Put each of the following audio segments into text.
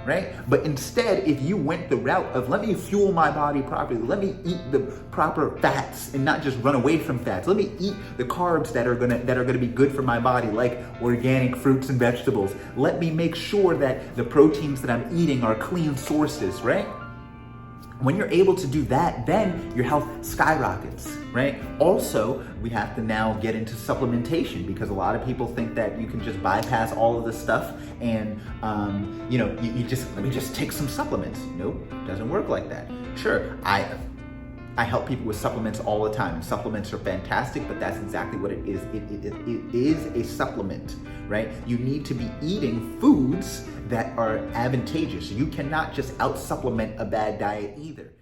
right? But instead, if you went the route of let me fuel my body properly, let me eat the proper fats and not just run away from fats. Let me eat the carbs that are gonna be good for my body, like organic fruits and vegetables. Let me make sure that the proteins that I'm eating are clean sources, right? When you're able to do that, then your health skyrockets, right? Also, we have to now get into supplementation because a lot of people think that you can just bypass all of this stuff and, let me just take some supplements. Nope, doesn't work like that. Sure, I help people with supplements all the time. Supplements are fantastic, but that's exactly what it is. It is a supplement, right? You need to be eating foods that are advantageous. You cannot just out-supplement a bad diet either.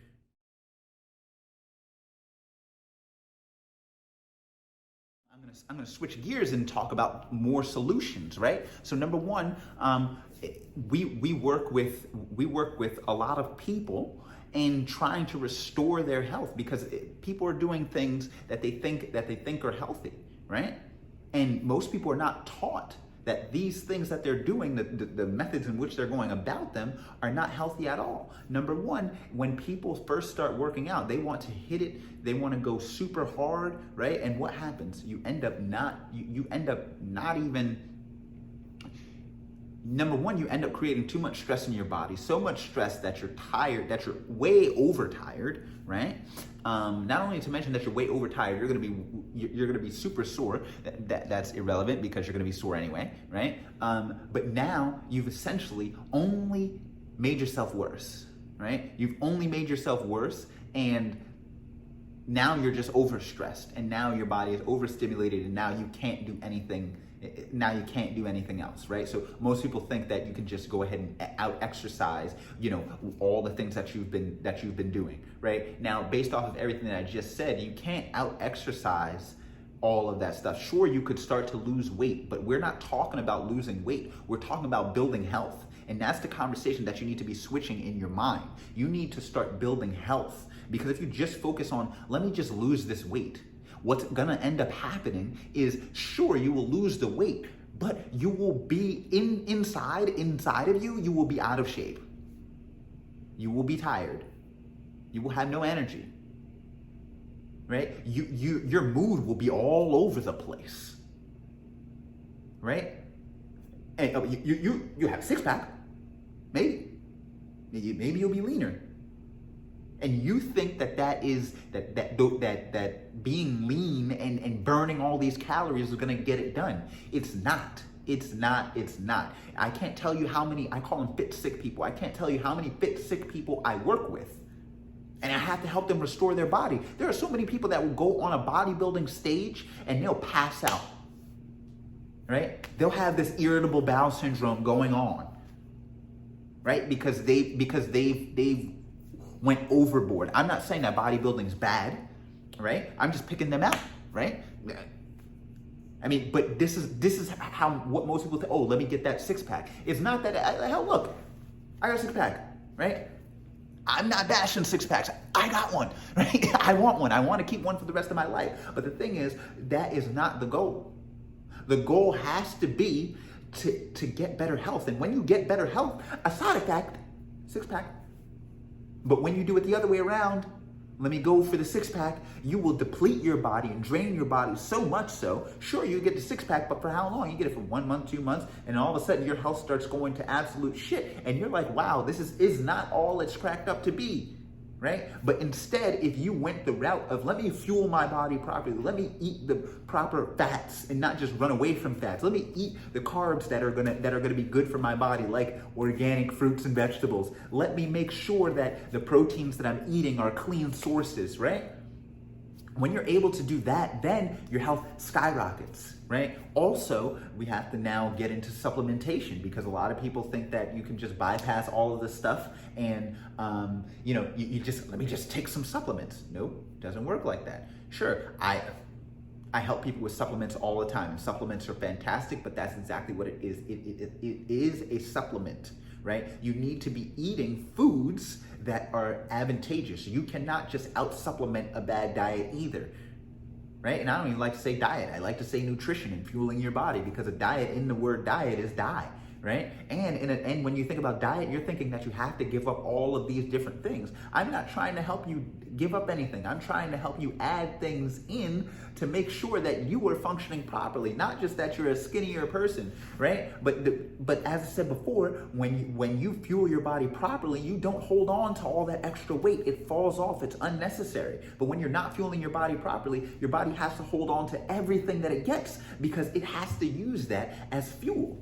I'm gonna switch gears and talk about more solutions, right? So number one, we work with a lot of people in trying to restore their health because people are doing things that they think are healthy, right? And most people are not taught that these things that they're doing, the methods in which they're going about them are not healthy at all. Number one, when people first start working out, they want to hit it, they want to go super hard, right? And what happens? You end up not even, number one, you end up creating too much stress in your body, so much stress that you're tired, that you're way overtired, right? Not only to mention that you're way overtired, you're gonna be super sore. That's irrelevant because you're gonna be sore anyway, right? But now you've essentially only made yourself worse, right? You've only made yourself worse, and now you're just overstressed, and now your body is overstimulated, and now you can't do anything. Now you can't do anything else, right? So most people think that you can just go ahead and out exercise, all the things that you've been doing, right? Now, based off of everything that I just said, you can't out exercise all of that stuff. Sure, you could start to lose weight, but we're not talking about losing weight. We're talking about building health. And that's the conversation that you need to be switching in your mind. You need to start building health, because if you just focus on, let me just lose this weight, what's gonna end up happening is, sure, you will lose the weight, but you will be inside of you, you will be out of shape. You will be tired. You will have no energy, right? Your mood will be all over the place, right? And you have a six pack, maybe you'll be leaner. And you think that being lean and burning all these calories is gonna get it done. It's not. I can't tell you how many, I call them fit sick people. I can't tell you how many fit sick people I work with. And I have to help them restore their body. There are so many people that will go on a bodybuilding stage and they'll pass out, right? They'll have this irritable bowel syndrome going on, right? Because they've went overboard. I'm not saying that bodybuilding is bad, right? I'm just picking them out, right? I mean, but this is what most people think. Oh, let me get that six pack. It's not that. Hell, look, I got a six pack, right? I'm not bashing six packs. I got one, right? I want one. I want to keep one for the rest of my life. But the thing is, that is not the goal. The goal has to be to get better health. And when you get better health, a side effect, six pack. But when you do it the other way around, let me go for the six pack, you will deplete your body and drain your body so much so, sure, you get the six pack, but for how long? You get it for 1 month, 2 months, and all of a sudden your health starts going to absolute shit. And you're like, wow, this is not all it's cracked up to be, right? But instead, if you went the route of let me fuel my body properly, let me eat the proper fats and not just run away from fats. Let me eat the carbs that are gonna be good for my body, like organic fruits and vegetables. Let me make sure that the proteins that I'm eating are clean sources, right? When you're able to do that, then your health skyrockets, right? Also, we have to now get into supplementation because a lot of people think that you can just bypass all of this stuff and, let me just take some supplements. Nope, doesn't work like that. Sure, I help people with supplements all the time. Supplements are fantastic, but that's exactly what it is. It is a supplement, right? You need to be eating foods that are advantageous. You cannot just out-supplement a bad diet either, right? And I don't even like to say diet. I like to say nutrition and fueling your body because a diet in the word diet is die, right? And when you think about diet, you're thinking that you have to give up all of these different things. I'm not trying to help you give up anything. I'm trying to help you add things in to make sure that you are functioning properly, not just that you're a skinnier person, right? But as I said before, when you fuel your body properly, you don't hold on to all that extra weight. It falls off. It's unnecessary. But when you're not fueling your body properly, your body has to hold on to everything that it gets because it has to use that as fuel.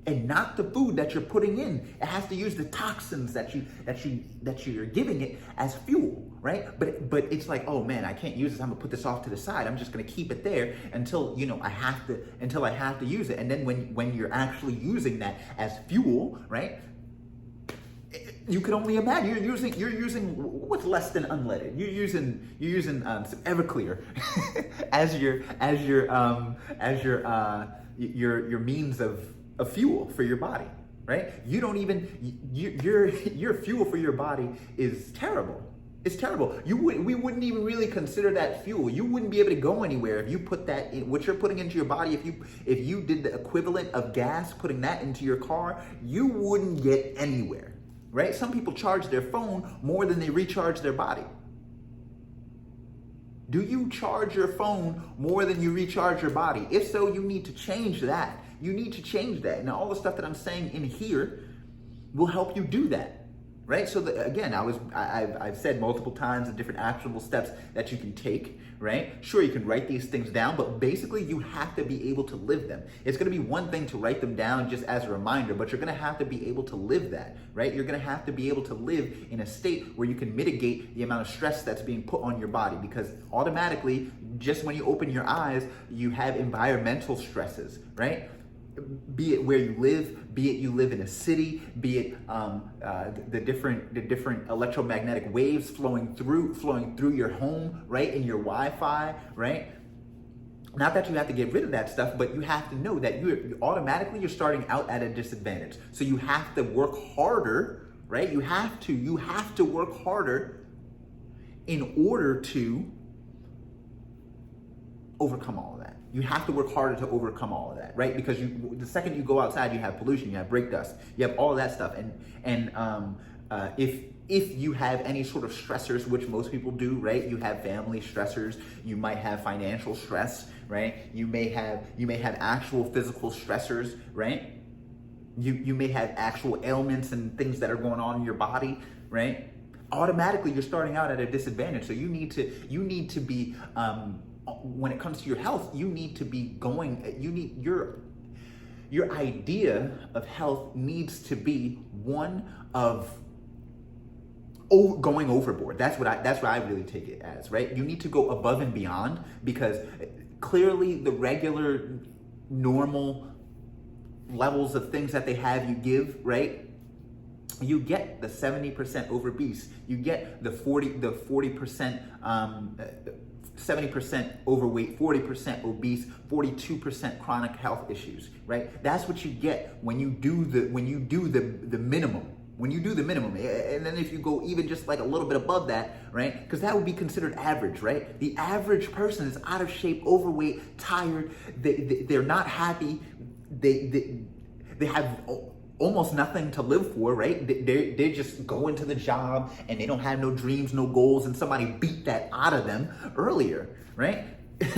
And not the food that you're putting in. It has to use the toxins that you're giving it as fuel, right? But it's like, oh man, I can't use this. I'm gonna put this off to the side. I'm just gonna keep it there until I have to use it. And then when you're actually using that as fuel, right? You can only imagine you're using what's less than unleaded. You're using some Everclear as your means of fuel for your body, right? You don't even your fuel for your body is terrible. It's terrible. We wouldn't even really consider that fuel. You wouldn't be able to go anywhere if you put that in, what you're putting into your body. If you did the equivalent of gas, putting that into your car, you wouldn't get anywhere, right? Some people charge their phone more than they recharge their body. Do you charge your phone more than you recharge your body? If so, you need to change that. You need to change that. Now, all the stuff that I'm saying in here will help you do that, right? So again, I've said multiple times the different actionable steps that you can take, right? Sure, you can write these things down, but basically you have to be able to live them. It's gonna be one thing to write them down just as a reminder, but you're gonna have to be able to live that, right? You're gonna have to be able to live in a state where you can mitigate the amount of stress that's being put on your body, because automatically, just when you open your eyes, you have environmental stresses, right? Be it where you live, be it you live in a city, be it the different electromagnetic waves flowing through your home, right, in your Wi-Fi, right? Not that you have to get rid of that stuff, but you have to know that you're starting out at a disadvantage. So you have to work harder, right? You have to work harder in order to overcome all of that. You have to work harder to overcome all of that, right? Because the second you go outside, you have pollution, you have brake dust, you have all of that stuff. And if you have any sort of stressors, which most people do, right? You have family stressors, you might have financial stress, right? You may have actual physical stressors, right? You may have actual ailments and things that are going on in your body, right? Automatically, you're starting out at a disadvantage. So you need to be when it comes to your health, you need to be your idea of health needs to be one of going overboard. That's what I really take it as, right? You need to go above and beyond, because clearly the regular normal levels of things that they have you give, right? You get the 70% obese, you get the 40%, 70% overweight, 40% obese, 42% chronic health issues, right? That's what you get when you do the minimum. When you do the minimum, and then if you go even just like a little bit above that, right? Because that would be considered average, right? The average person is out of shape, overweight, tired. They're not happy. They have almost nothing to live for, right? They just go into the job and they don't have no dreams, no goals, and somebody beat that out of them earlier, right?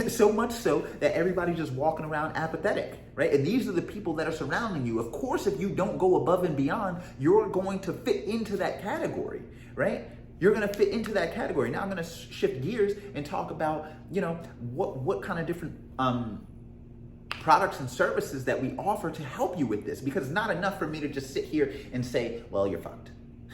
So much so that everybody's just walking around apathetic, right? And these are the people that are surrounding you. Of course, if you don't go above and beyond, you're going to fit into that category, right? You're going to fit into that category. Now I'm going to shift gears and talk about, what kind of different products and services that we offer to help you with this, because it's not enough for me to just sit here and say, well, you're fucked,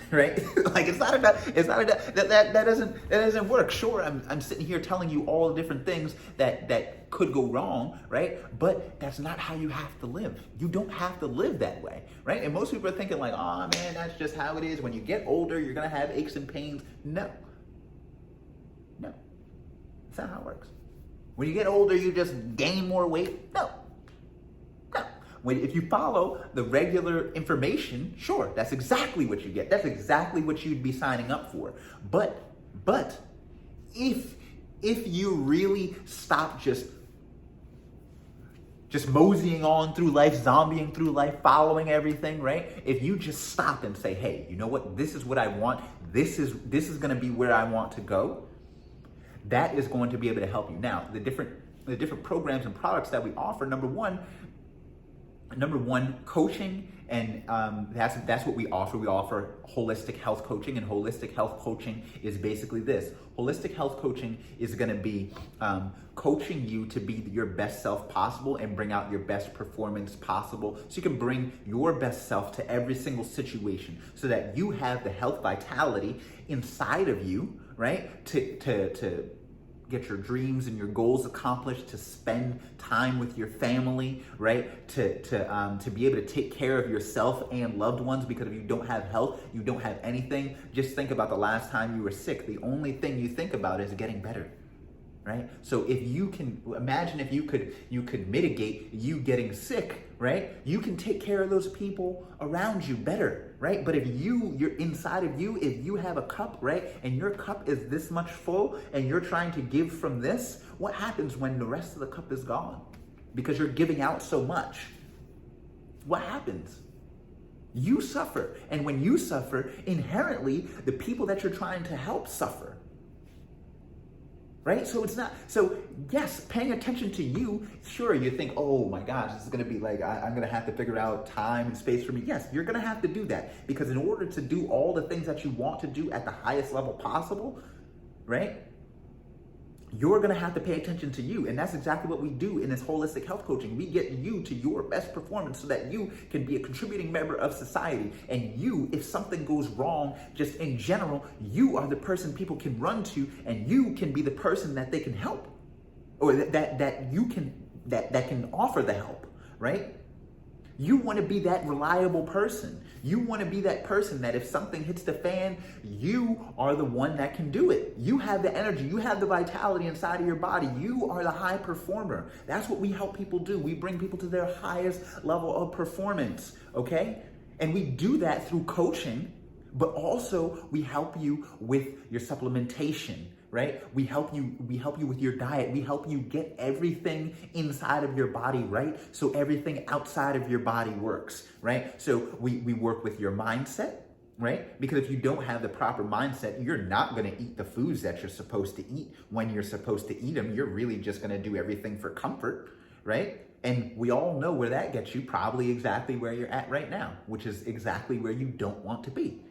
right? Like it's not enough. That doesn't work. Sure, I'm sitting here telling you all the different things that could go wrong, right? But that's not how you have to live. You don't have to live that way, right? And most people are thinking like, oh man, that's just how it is. When you get older, you're gonna have aches and pains. No, that's not how it works. When you get older, you just gain more weight? No. If you follow the regular information, sure, that's exactly what you get. That's exactly what you'd be signing up for. But if you really stop just just moseying on through life, zombieing through life, following everything, right? If you just stop and say, hey, you know what? This is what I want. This is going to be where I want to go. That is going to be able to help you. Now, the different programs and products that we offer, number one, coaching, and that's what we offer. We offer holistic health coaching, and holistic health coaching is basically this. Holistic health coaching is going to be coaching you to be your best self possible and bring out your best performance possible, so you can bring your best self to every single situation, so that you have the health vitality inside of you, right? To get your dreams and your goals accomplished, to spend time with your family, right? To be able to take care of yourself and loved ones, because if you don't have health, you don't have anything. Just think about the last time you were sick. The only thing you think about is getting better, right? So if you can imagine, if you could mitigate you getting sick, right? You can take care of those people around you better, right? But if you're inside of you, if you have a cup, right, and your cup is this much full and you're trying to give from this, what happens when the rest of the cup is gone? Because you're giving out so much. What happens? You suffer. And when you suffer, inherently, the people that you're trying to help suffer. Right? So yes, paying attention to you, sure, you think, oh my gosh, this is going to be like, I'm going to have to figure out time and space for me. Yes, you're going to have to do that, because in order to do all the things that you want to do at the highest level possible, right? You're going to have to pay attention to you. And that's exactly what we do in this holistic health coaching. We get you to your best performance so that you can be a contributing member of society. And you, if something goes wrong, just in general, you are the person people can run to, and you can be the person that they can help, or that can offer the help, right? You want to be that reliable person. You want to be that person that if something hits the fan, you are the one that can do it. You have the energy. You have the vitality inside of your body. You are the high performer. That's what we help people do. We bring people to their highest level of performance, okay? And we do that through coaching, but also we help you with your supplementation, right? We help you with your diet. We help you get everything inside of your body right, so everything outside of your body works, right? So we work with your mindset, right? Because if you don't have the proper mindset, you're not going to eat the foods that you're supposed to eat when you're supposed to eat them. You're really just going to do everything for comfort, right? And we all know where that gets you, probably exactly where you're at right now, which is exactly where you don't want to be.